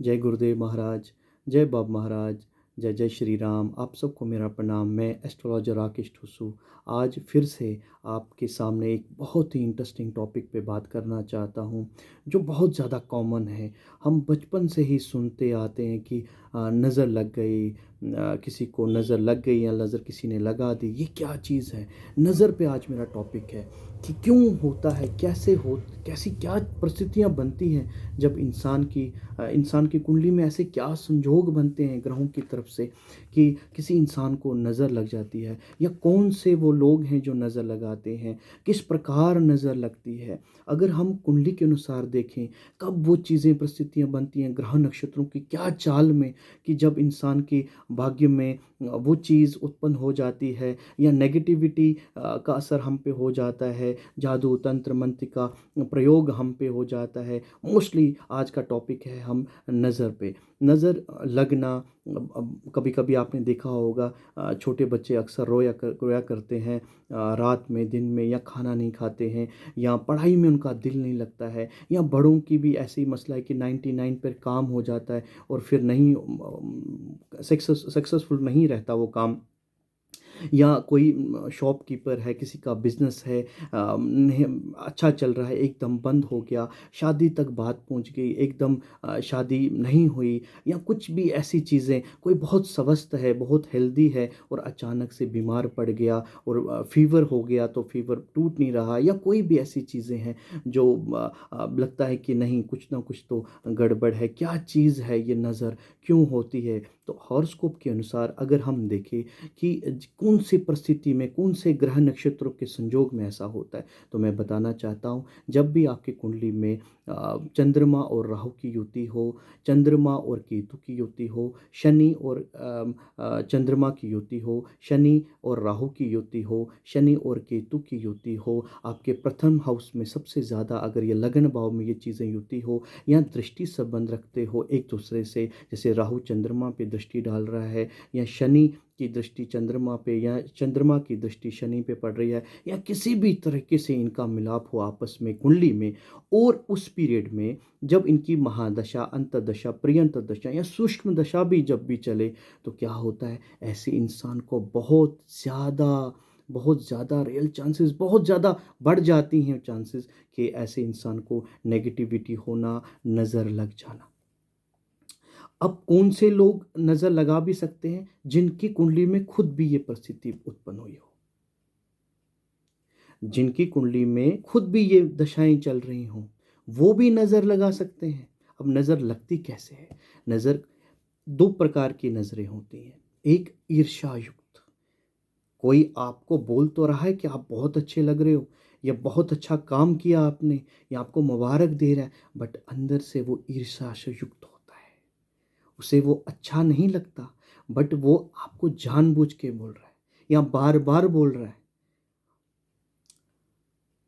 जय गुरुदेव महाराज, जय बाब महाराज, जय जय श्री राम। आप सबको मेरा प्रणाम। मैं एस्ट्रोलॉजर राकेश ठुसू आज फिर से आपके सामने एक बहुत ही इंटरेस्टिंग टॉपिक पे बात करना चाहता हूँ, जो बहुत ज़्यादा कॉमन है। हम बचपन से ही सुनते आते हैं कि नज़र लग गई, किसी को नज़र लग गई या नज़र किसी ने लगा दी। ये क्या चीज़ है? नज़र पे आज मेरा टॉपिक है कि क्यों होता है, कैसी क्या परिस्थितियाँ बनती हैं जब इंसान की कुंडली में ऐसे क्या संजोग बनते हैं ग्रहों की तरफ से कि किसी इंसान को नज़र लग जाती है, या कौन से वो लोग हैं जो नज़र लगाते हैं, किस प्रकार नज़र लगती है। अगर हम कुंडली के अनुसार देखें, कब वो चीज़ें परिस्थितियाँ बनती हैं ग्रह नक्षत्रों की क्या चाल में, कि जब इंसान के भाग्य में वो चीज़ उत्पन्न हो जाती है, या नेगेटिविटी का असर हम पे हो जाता है, जादू तंत्र मंत्र का प्रयोग हम पे हो जाता है। मोस्टली आज का टॉपिक है हम नज़र पे, नज़र लगना। कभी कभी आपने देखा होगा, छोटे बच्चे अक्सर रोया करते हैं रात में, दिन में, या खाना नहीं खाते हैं, या पढ़ाई में उनका दिल नहीं लगता है, या बड़ों की भी ऐसे ही मसला है कि 99 पर काम हो जाता है और फिर नहीं सक्सेसफुल नहीं रहता वो काम। या कोई शॉपकीपर है, किसी का बिजनेस है, नहीं अच्छा चल रहा है, एकदम बंद हो गया, शादी तक बात पहुंच गई, एकदम शादी नहीं हुई, या कुछ भी ऐसी चीज़ें। कोई बहुत स्वस्थ है, बहुत हेल्दी है, और अचानक से बीमार पड़ गया और फीवर हो गया, तो फीवर टूट नहीं रहा, या कोई भी ऐसी चीज़ें हैं जो लगता है कि नहीं, कुछ ना कुछ तो गड़बड़ है। क्या चीज़ है ये? नज़र क्यों होती है? तो हॉरोस्कोप के अनुसार अगर हम देखें कि कौन सी परिस्थिति में, कौन से ग्रह नक्षत्रों के संयोग में ऐसा होता है, तो मैं बताना चाहता हूँ। जब भी आपकी कुंडली में चंद्रमा और राहु की युति हो, चंद्रमा और केतु की युति हो, शनि और चंद्रमा की युति हो, शनि और राहु की युति हो, शनि और केतु की युति हो, आपके प्रथम हाउस में सबसे ज़्यादा अगर ये लगन भाव में ये चीज़ें युति हो, या दृष्टि संबंध रखते हो एक दूसरे से, जैसे राहु चंद्रमा पे दृष्टि डाल रहा है, या शनि की दृष्टि चंद्रमा पे, या चंद्रमा की दृष्टि शनि पे पड़ रही है, या किसी भी तरीके से इनका मिलाप हो आपस में कुंडली में, और उस पीरियड में जब इनकी महादशा, अंतर्दशा, प्रियंतर दशा या सूक्ष्म दशा भी जब भी चले, तो क्या होता है, ऐसे इंसान को बहुत ज़्यादा रियल चांसेस बहुत ज़्यादा बढ़ जाती हैं चांसेस कि ऐसे इंसान को नेगेटिविटी होना, नज़र लग जाना। अब कौन से लोग नज़र लगा भी सकते हैं? जिनकी कुंडली में खुद भी ये परिस्थिति उत्पन्न हुई हो, जिनकी कुंडली में खुद भी ये दशाएं चल रही हों, वो भी नज़र लगा सकते हैं। अब नज़र लगती कैसे है? नज़र दो प्रकार की नज़रें होती हैं। एक ईर्ष्या युक्त, कोई आपको बोल तो रहा है कि आप बहुत अच्छे लग रहे हो, या बहुत अच्छा काम किया आपने, या आपको मुबारक दे रहा है, बट अंदर से वो ईर्ष्या से युक्त होता है। उसे वो अच्छा नहीं लगता, बट वो आपको जानबूझ के बोल रहा है, या बार बार बोल रहा है।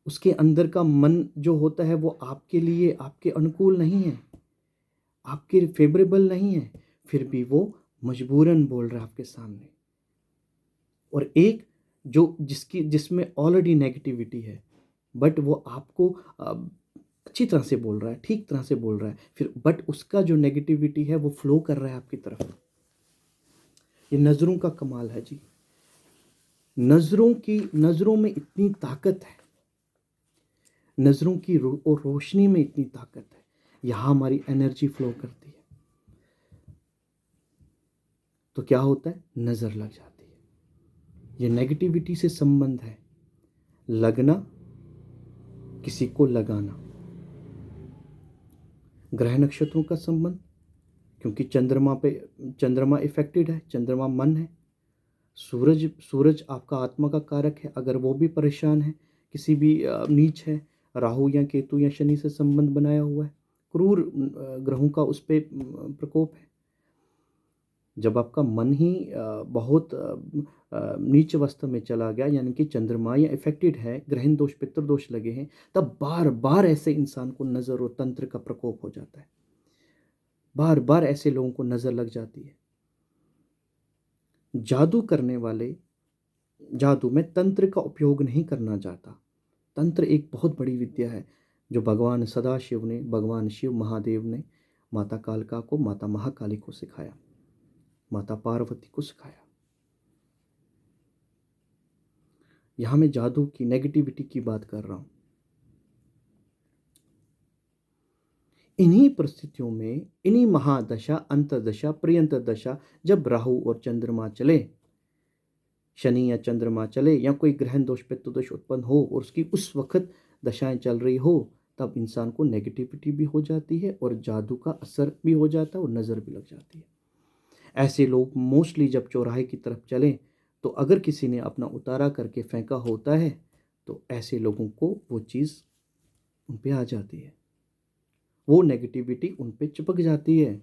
उसके अंदर का मन जो होता है वो आपके लिए, आपके अनुकूल नहीं है, आपके फेवरेबल नहीं है, फिर भी वो मजबूरन बोल रहा है आपके सामने। और एक जो जिसमें ऑलरेडी नेगेटिविटी है, बट वो आपको अच्छी तरह से बोल रहा है, ठीक तरह से बोल रहा है, फिर बट उसका जो नेगेटिविटी है वो फ्लो कर रहा है आपकी तरफ। ये नज़रों का कमाल है जी। नज़रों में इतनी ताकत है, नज़रों की और रोशनी में इतनी ताकत है। यहाँ हमारी एनर्जी फ्लो करती है, तो क्या होता है, नज़र लग जाती है। ये नेगेटिविटी से संबंध है, लगना, किसी को लगाना। ग्रह नक्षत्रों का संबंध, क्योंकि चंद्रमा इफेक्टेड है, चंद्रमा मन है। सूरज आपका आत्मा का कारक है, अगर वो भी परेशान है, किसी भी नीच है, राहु या केतु या शनि से संबंध बनाया हुआ है, क्रूर ग्रहों का उस पर प्रकोप है। जब आपका मन ही बहुत नीच अवस्था में चला गया, यानी कि चंद्रमा या इफेक्टेड है, ग्रहण दोष, पितृ दोष लगे हैं, तब बार बार ऐसे इंसान को नज़र और तंत्र का प्रकोप हो जाता है। बार बार ऐसे लोगों को नज़र लग जाती है। जादू करने वाले, जादू में तंत्र का उपयोग नहीं करना चाहता। तंत्र एक बहुत बड़ी विद्या है जो भगवान सदाशिव ने, भगवान शिव महादेव ने माता कालका को, माता महाकाली को सिखाया, माता पार्वती को सिखाया। यहां मैं जादू की, नेगेटिविटी की बात कर रहा हूं। इन्हीं परिस्थितियों में, इन्हीं महादशा, अंतर्दशा, प्रियंतर दशा, जब राहु और चंद्रमा चले, शनि या चंद्रमा चले, या कोई ग्रहण दोष, पितृ दोष उत्पन्न हो और उसकी उस वक्त दशाएं चल रही हो, तब इंसान को नेगेटिविटी भी हो जाती है और जादू का असर भी हो जाता है और नज़र भी लग जाती है। ऐसे लोग मोस्टली जब चौराहे की तरफ चलें, तो अगर किसी ने अपना उतारा करके फेंका होता है, तो ऐसे लोगों को वो चीज़ उन पे आ जाती है, वो नेगेटिविटी उन पे चिपक जाती है।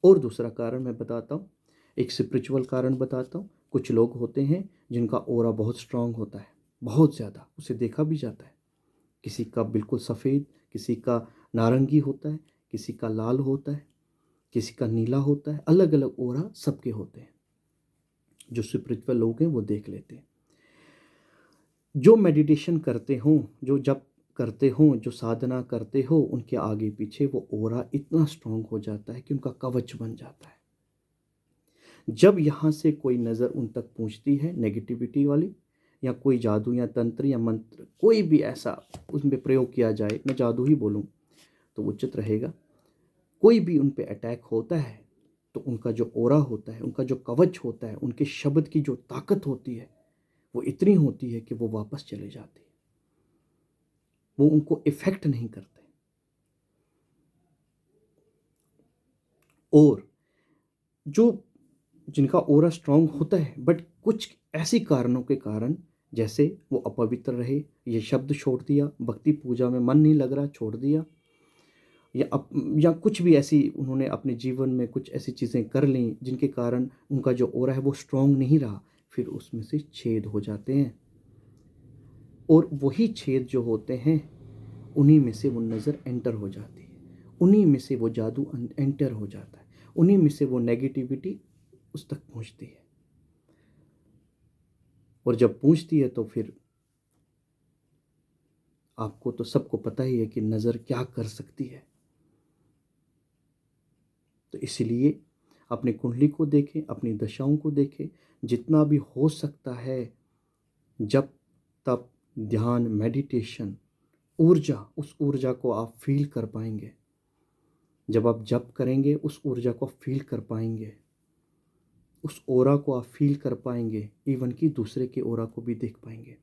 और दूसरा कारण मैं बताता हूँ, एक स्पिरिचुअल कारण बताता हूँ। कुछ लोग होते हैं जिनका ऑरा बहुत स्ट्रांग होता है, बहुत ज़्यादा, उसे देखा भी जाता है। किसी का बिल्कुल सफ़ेद, किसी का नारंगी होता है, किसी का लाल होता है, किसी का नीला होता है, अलग अलग ऑरा सबके होते हैं। जो स्पिरिचुअल लोग हैं वो देख लेते हैं। जो मेडिटेशन करते हों, जो जप करते हों, जो साधना करते हो, उनके आगे पीछे वो ऑरा इतना स्ट्रांग हो जाता है कि उनका कवच बन जाता है। जब यहाँ से कोई नज़र उन तक पहुँचती है नेगेटिविटी वाली, या कोई जादू या तंत्र या मंत्र कोई भी ऐसा उसमें प्रयोग किया जाए, मैं जादू ही बोलूँ तो उचित रहेगा, कोई भी उन पे अटैक होता है, तो उनका जो ऑरा होता है, उनका जो कवच होता है, उनके शब्द की जो ताकत होती है, वो इतनी होती है कि वो वापस चले जाते हैं, वो उनको इफ़ेक्ट नहीं करते। और जो जिनका ऑरा स्ट्रांग होता है, बट कुछ ऐसी कारणों के कारण, जैसे वो अपवित्र रहे, ये शब्द छोड़ दिया, भक्ति पूजा में मन नहीं लग रहा, छोड़ दिया, या कुछ भी ऐसी उन्होंने अपने जीवन में कुछ ऐसी चीज़ें कर लीं जिनके कारण उनका जो ऑरा है वो स्ट्रांग नहीं रहा, फिर उसमें से छेद हो जाते हैं। और वही छेद जो होते हैं, उन्हीं में से वो नज़र एंटर हो जाती है, उन्हीं में से वो जादू एंटर हो जाता है, उन्हीं में से वो नेगेटिविटी उस तक पहुंचती है। और जब पहुंचती है तो फिर आपको तो सबको पता ही है कि नज़र क्या कर सकती है। तो इसलिए अपनी कुंडली को देखें, अपनी दशाओं को देखें, जितना भी हो सकता है जब तब ध्यान, मेडिटेशन, ऊर्जा, उस ऊर्जा को आप फील कर पाएंगे। जब आप जप करेंगे उस ऊर्जा को फील कर पाएंगे, उस ऑरा को आप फील कर पाएंगे, इवन कि दूसरे के ऑरा को भी देख पाएंगे।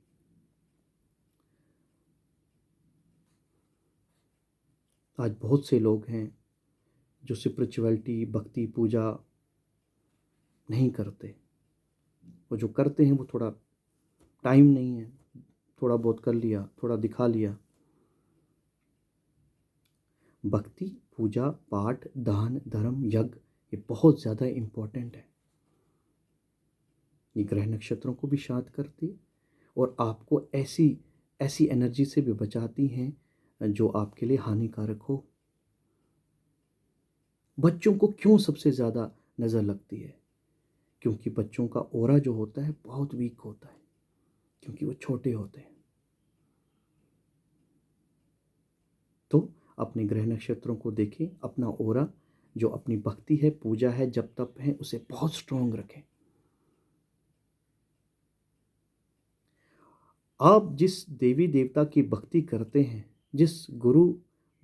आज बहुत से लोग हैं जो स्पिरिचुअलिटी, भक्ति पूजा नहीं करते, वो जो करते हैं वो थोड़ा टाइम नहीं है, थोड़ा बहुत कर लिया, थोड़ा दिखा लिया। भक्ति, पूजा, पाठ, दान, धर्म, यज्ञ, ये बहुत ज़्यादा इम्पोर्टेंट है। ये ग्रह नक्षत्रों को भी शांत करती और आपको ऐसी ऐसी एनर्जी से भी बचाती हैं जो आपके लिए हानिकारक हो। बच्चों को क्यों सबसे ज़्यादा नज़र लगती है? क्योंकि बच्चों का ऑरा जो होता है बहुत वीक होता है, क्योंकि वो छोटे होते हैं। तो अपने ग्रह नक्षत्रों को देखें, अपना ऑरा जो अपनी भक्ति है, पूजा है, जप तप है, उसे बहुत स्ट्रांग रखें। आप जिस देवी देवता की भक्ति करते हैं, जिस गुरु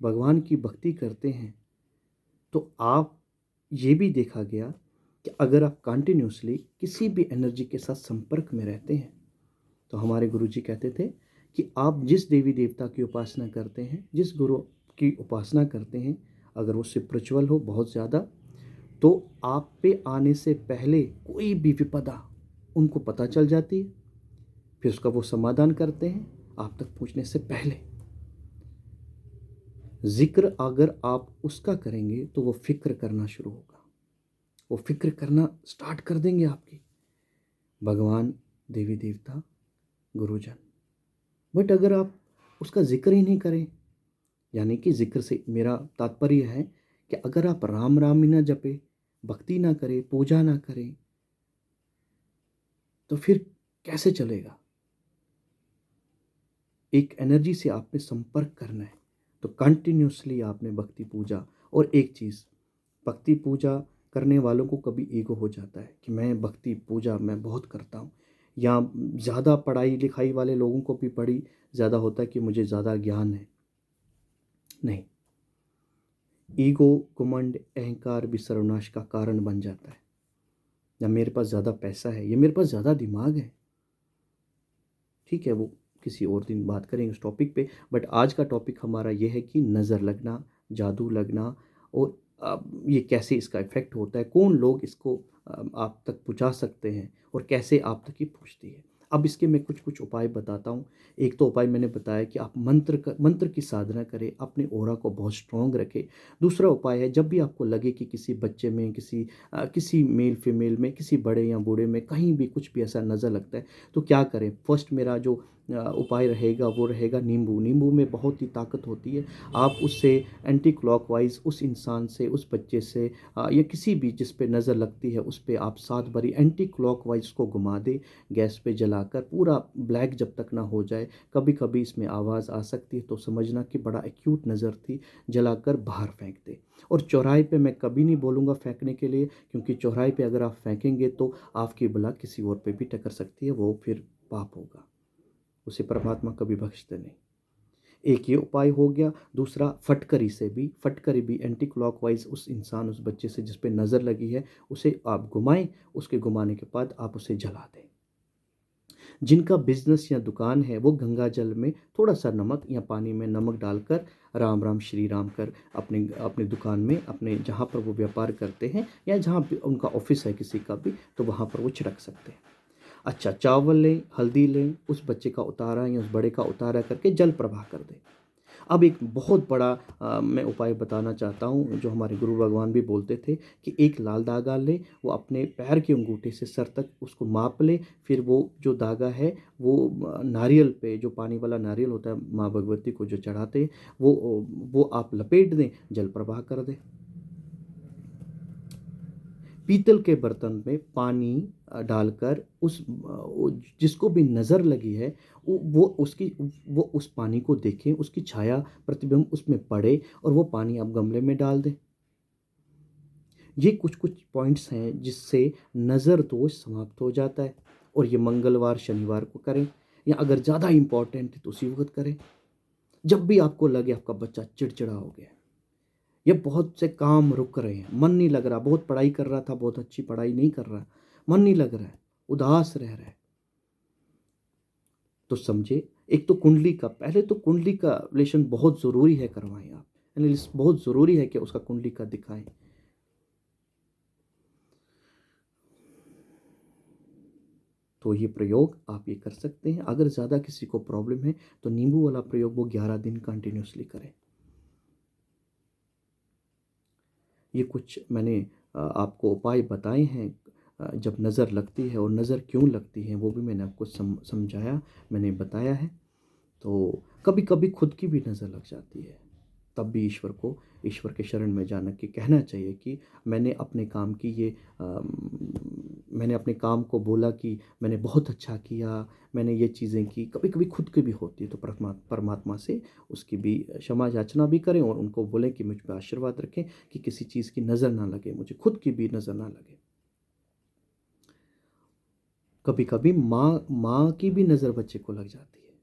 भगवान की भक्ति करते हैं, तो आप, ये भी देखा गया कि अगर आप कंटिन्यूसली किसी भी एनर्जी के साथ संपर्क में रहते हैं, तो हमारे गुरुजी कहते थे कि आप जिस देवी देवता की उपासना करते हैं, जिस गुरु की उपासना करते हैं, अगर वो स्पिरिचुअल हो बहुत ज़्यादा, तो आप पे आने से पहले कोई भी विपदा उनको पता चल जाती है, फिर उसका वो समाधान करते हैं आप तक पहुंचने से पहले। जिक्र अगर आप उसका करेंगे तो वो फिक्र करना शुरू होगा, वो फिक्र करना स्टार्ट कर देंगे आपकी, भगवान, देवी देवता, गुरुजन। बट अगर आप उसका जिक्र ही नहीं करें, यानी कि जिक्र से मेरा तात्पर्य है कि अगर आप राम राम ही ना जपे, भक्ति ना करें, पूजा ना करें, तो फिर कैसे चलेगा? एक एनर्जी से आपने संपर्क करना है, तो कंटिन्यूअसली आपने भक्ति पूजा। और एक चीज़, भक्ति पूजा करने वालों को कभी ईगो हो जाता है कि मैं भक्ति पूजा मैं बहुत करता हूँ, या ज़्यादा पढ़ाई लिखाई वाले लोगों को भी बड़ी ज़्यादा होता है कि मुझे ज़्यादा ज्ञान है। नहीं, ईगो, घमंड, अहंकार भी सर्वनाश का कारण बन जाता है। या मेरे पास ज़्यादा पैसा है, या मेरे पास ज़्यादा दिमाग है। ठीक है, वो किसी और दिन बात करेंगे उस टॉपिक पे। बट आज का टॉपिक हमारा ये है कि नज़र लगना, जादू लगना, और ये कैसे इसका इफ़ेक्ट होता है, कौन लोग इसको आप तक पहुँचा सकते हैं, और कैसे आप तक ये पहुँचती है। अब इसके मैं कुछ कुछ उपाय बताता हूँ। एक तो उपाय मैंने बताया कि आप मंत्र की साधना करें, अपने ऑरा को बहुत स्ट्रॉन्ग रखें। दूसरा उपाय है, जब भी आपको लगे कि किसी बच्चे में, किसी मेल फीमेल में, किसी बड़े या बूढ़े में कहीं भी कुछ भी ऐसा नज़र लगता है, तो क्या करें। फर्स्ट मेरा जो उपाय रहेगा वो रहेगा नींबू। नींबू में बहुत ही ताकत होती है। आप उससे एंटी क्लॉकवाइज उस इंसान से, उस बच्चे से, या किसी भी जिस पे नज़र लगती है उस पे आप 7 बारी एंटी क्लॉकवाइज को घुमा दें, गैस पे जलाकर, पूरा ब्लैक जब तक ना हो जाए। कभी कभी इसमें आवाज़ आ सकती है तो समझना कि बड़ा एक्यूट नज़र थी, जलाकर बाहर फेंक दे। और चौराहे पे मैं कभी नहीं बोलूँगा फेंकने के लिए, क्योंकि चौराहे पे अगर आप फेंकेंगे तो आपकी बला किसी और पे भी टकर सकती है, वो फिर पाप होगा, उसे परमात्मा कभी बख्शते नहीं। एक ये उपाय हो गया। दूसरा, फटकरी से भी, फटकरी भी एंटी क्लॉकवाइज उस इंसान, उस बच्चे से जिस पे नज़र लगी है, उसे आप घुमाएं। उसके घुमाने के बाद आप उसे जला दें। जिनका बिजनेस या दुकान है वो गंगा जल में थोड़ा सा नमक या पानी में नमक डालकर राम राम श्री राम कर अपने अपने दुकान में, अपने जहाँ पर वो व्यापार करते हैं, या जहाँ पे उनका ऑफिस है किसी का भी, तो वहाँ पर वो छिड़क सकते हैं। अच्छा, चावल लें, हल्दी लें, उस बच्चे का उतारा या उस बड़े का उतारा करके जल प्रवाह कर दें। अब एक बहुत बड़ा मैं उपाय बताना चाहता हूँ, जो हमारे गुरु भगवान भी बोलते थे कि एक लाल धागा ले, वो अपने पैर के अंगूठे से सर तक उसको माप ले। फिर वो जो धागा है वो नारियल पे, जो पानी वाला नारियल होता है माँ भगवती को जो चढ़ाते हैं, वो आप लपेट दें, जल प्रवाह कर दें। पीतल के बर्तन में पानी डालकर जिसको भी नज़र लगी है, वो उस पानी को देखें, उसकी छाया प्रतिबिंब उसमें पड़े, और वो पानी आप गमले में डाल दें। ये कुछ कुछ पॉइंट्स हैं जिससे नज़र दोष समाप्त हो जाता है। और ये मंगलवार शनिवार को करें, या अगर ज़्यादा इम्पॉर्टेंट है तो उसी वक्त करें, जब भी आपको लगे आपका बच्चा चिड़चिड़ा हो गया, या बहुत से काम रुक रहे हैं, मन नहीं लग रहा, बहुत पढ़ाई कर रहा था, बहुत अच्छी पढ़ाई नहीं कर रहा, मन नहीं लग रहा है, उदास रह रहा है, तो समझे, एक तो कुंडली का, पहले तो कुंडली का रिलेशन बहुत ज़रूरी है, करवाएं आप एनालिसिस, बहुत ज़रूरी है कि उसका कुंडली का दिखाएं। तो ये प्रयोग आप ये कर सकते हैं। अगर ज़्यादा किसी को प्रॉब्लम है तो नींबू वाला प्रयोग वो 11 दिन कंटिन्यूसली करें। ये कुछ मैंने आपको उपाय बताए हैं। जब नज़र लगती है, और नज़र क्यों लगती है वो भी मैंने आपको समझाया, मैंने बताया है। तो कभी कभी खुद की भी नज़र लग जाती है, तब भी ईश्वर के शरण में जाना कि कहना चाहिए कि मैंने अपने काम की ये मैंने अपने काम को बोला कि मैंने बहुत अच्छा किया, मैंने ये चीज़ें की। कभी कभी खुद की भी होती है, तो परमात्मा से उसकी भी क्षमा याचना भी करें, और उनको बोलें कि मुझ पर आशीर्वाद रखें कि किसी चीज़ की नज़र ना लगे, मुझे खुद की भी नज़र ना लगे। कभी कभी माँ माँ की भी नज़र बच्चे को लग जाती है,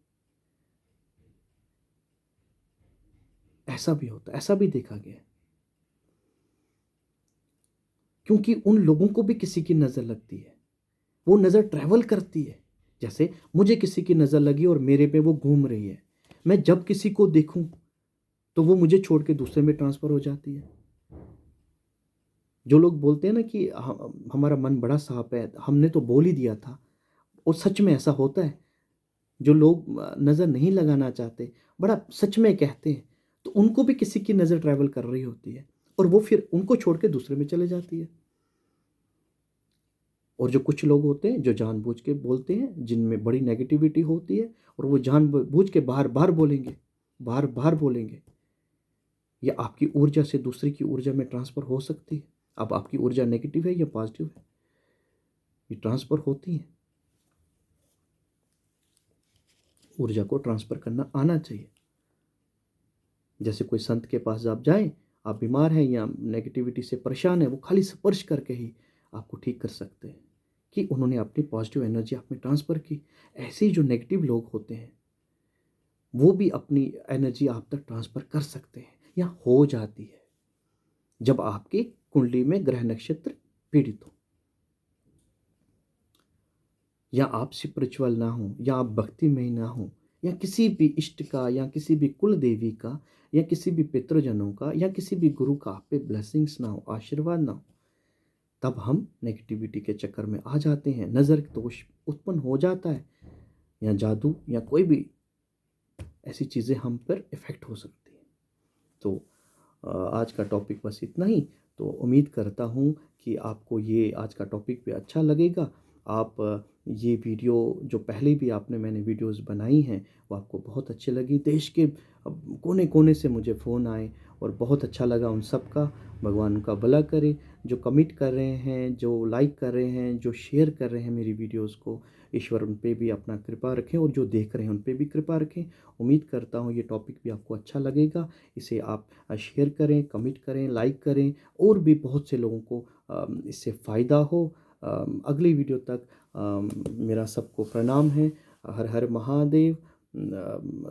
ऐसा भी होता है, ऐसा भी देखा गया है। क्योंकि उन लोगों को भी किसी की नज़र लगती है, वो नज़र ट्रैवल करती है। जैसे मुझे किसी की नज़र लगी और मेरे पे वो घूम रही है, मैं जब किसी को देखूं तो वो मुझे छोड़ के दूसरे में ट्रांसफ़र हो जाती है। जो लोग बोलते हैं ना कि हमारा मन बड़ा साफ है, हमने तो बोल ही दिया था, और सच में ऐसा होता है। जो लोग नज़र नहीं लगाना चाहते, बड़ा सच में कहते हैं, तो उनको भी किसी की नज़र ट्रैवल कर रही होती है, और वो फिर उनको छोड़ के दूसरे में चले जाती है। और जो कुछ लोग होते हैं जो जानबूझ के बोलते हैं, जिनमें बड़ी नेगेटिविटी होती है, और वो जानबूझ के बार बार बोलेंगे, बार बार बोलेंगे, या आपकी ऊर्जा से दूसरे की ऊर्जा में ट्रांसफ़र हो सकती है। अब आपकी ऊर्जा नेगेटिव है या पॉजिटिव है, ये ट्रांसफ़र होती है। ऊर्जा को ट्रांसफ़र करना आना चाहिए। जैसे कोई संत के पास आप जाएँ, आप बीमार हैं या नेगेटिविटी से परेशान हैं, वो खाली स्पर्श करके ही आपको ठीक कर सकते हैं, कि उन्होंने अपनी पॉजिटिव एनर्जी आप में ट्रांसफ़र की। ऐसे ही जो नेगेटिव लोग होते हैं, वो भी अपनी एनर्जी आप तक ट्रांसफ़र कर सकते हैं या हो जाती है, जब आपकी कुंडली में ग्रह नक्षत्र पीड़ित हो, या आप स्पिरिचुअल ना हो, या आप भक्तिमय ना हो, या किसी भी इष्ट का, या किसी भी कुल देवी का, या किसी भी पितृजनों का, या किसी भी गुरु का आप पे ब्लेसिंग्स ना हो, आशीर्वाद ना हो, तब हम नेगेटिविटी के चक्कर में आ जाते हैं, नज़र दोष उत्पन्न हो जाता है, या जादू या कोई भी ऐसी चीज़ें हम पर इफ़ेक्ट हो सकती हैं। तो आज का टॉपिक बस इतना ही। तो उम्मीद करता हूँ कि आपको ये आज का टॉपिक भी अच्छा लगेगा। आप ये वीडियो जो पहले भी आपने मैंने वीडियोज़ बनाई हैं, वो आपको बहुत अच्छी लगी। देश के कोने-कोने से मुझे फ़ोन आए और बहुत अच्छा लगा उन सब का। भगवान उनका भला करे। जो कमेंट कर रहे हैं, जो लाइक कर रहे हैं, जो शेयर कर रहे हैं मेरी वीडियोज़ को, ईश्वर उन पे भी अपना कृपा रखें, और जो देख रहे हैं उन पे भी कृपा रखें। उम्मीद करता हूँ ये टॉपिक भी आपको अच्छा लगेगा। इसे आप शेयर करें, कमेंट करें, लाइक करें, और भी बहुत से लोगों को इससे फ़ायदा हो। अगली वीडियो तक मेरा सबको प्रणाम है। हर हर महादेव।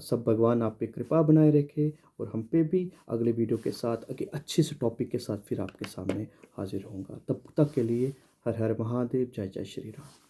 सब भगवान आप पे कृपा बनाए रखे, और हम पे भी। अगले वीडियो के साथ अच्छे से टॉपिक के साथ फिर आपके सामने हाजिर होऊंगा। तब तक के लिए हर हर महादेव। जय जय श्री राम।